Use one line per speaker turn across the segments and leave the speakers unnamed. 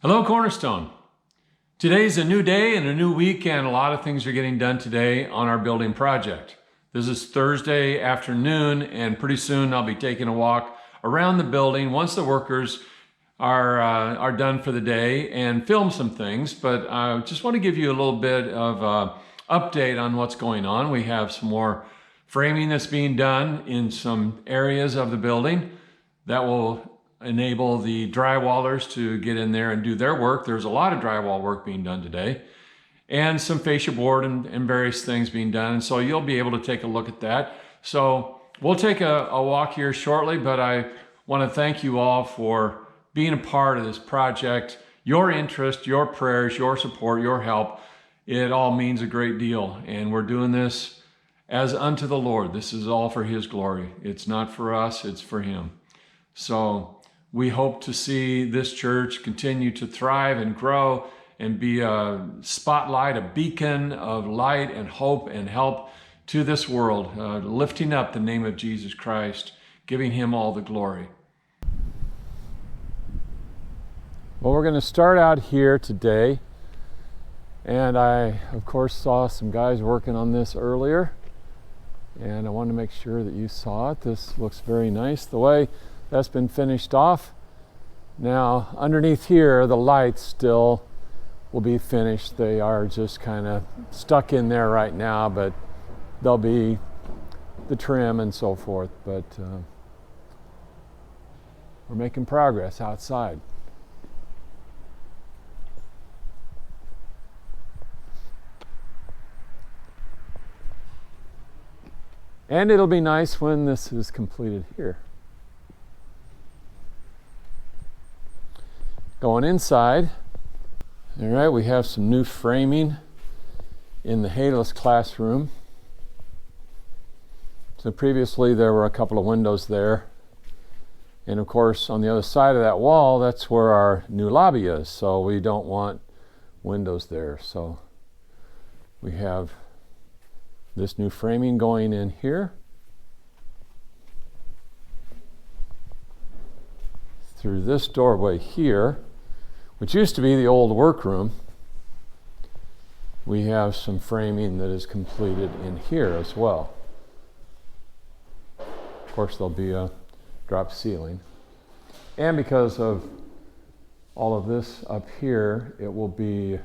Hello, Cornerstone. Today's a new day and a new week, and a lot of things are getting done today on our building project. This is Thursday afternoon, and pretty soon I'll be taking a walk around the building once the workers are done for the day and film some things. But I just want to give you a little bit of update on what's going on. We have some more framing that's being done in some areas of the building that will enable the drywallers to get in there and do their work. There's a lot of drywall work being done today, and some fascia board and various things being done. And so you'll be able to take a look at that. So we'll take a walk here shortly, but I want to thank you all for being a part of this project. Your interest, your prayers, your support, your help, it all means a great deal. And we're doing this as unto the Lord. This is all for His glory. It's not for us, it's for Him. So we hope to see this church continue to thrive and grow and be a spotlight, a beacon of light and hope and help to this world, lifting up the name of Jesus Christ, giving Him all the glory. Well, we're going to start out here today, and I, of course, saw some guys working on this earlier, and I wanted to make sure that you saw it. This looks very nice. The way that's been finished off. Now, underneath here, the lights still will be finished. They are just kind of stuck in there right now, but they'll be the trim and so forth. But we're making progress outside. And it'll be nice when this is completed here. Going inside, all right, we have some new framing in the Halos classroom. So previously there were a couple of windows there. And of course, on the other side of that wall, that's where our new lobby is. So we don't want windows there. So we have this new framing going in here. Through this doorway here, which used to be the old workroom, we have some framing that is completed in here as well. Of course, there'll be a drop ceiling. And because of all of this up here, it will be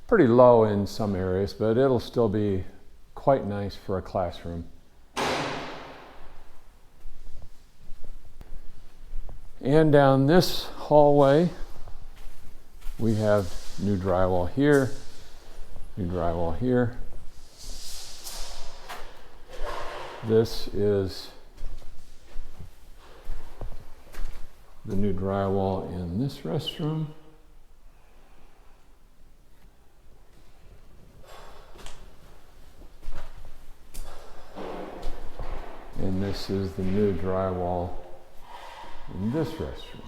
pretty low in some areas, but it'll still be quite nice for a classroom. And down this hallway, we have new drywall here, new drywall here. This is the new drywall in this restroom. And this is the new drywall in this restroom.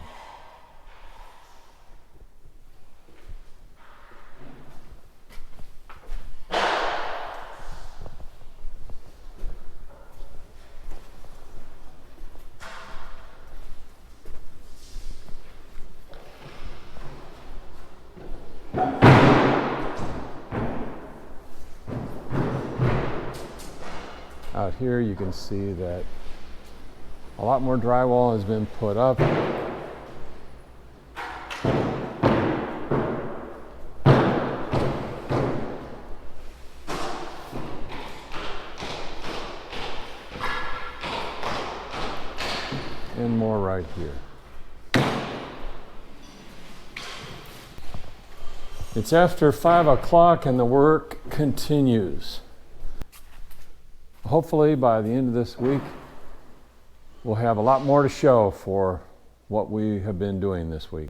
Out here you can see that a lot more drywall has been put up. And more right here. It's after 5 o'clock and the work continues. Hopefully by the end of this week, we'll have a lot more to show for what we have been doing this week.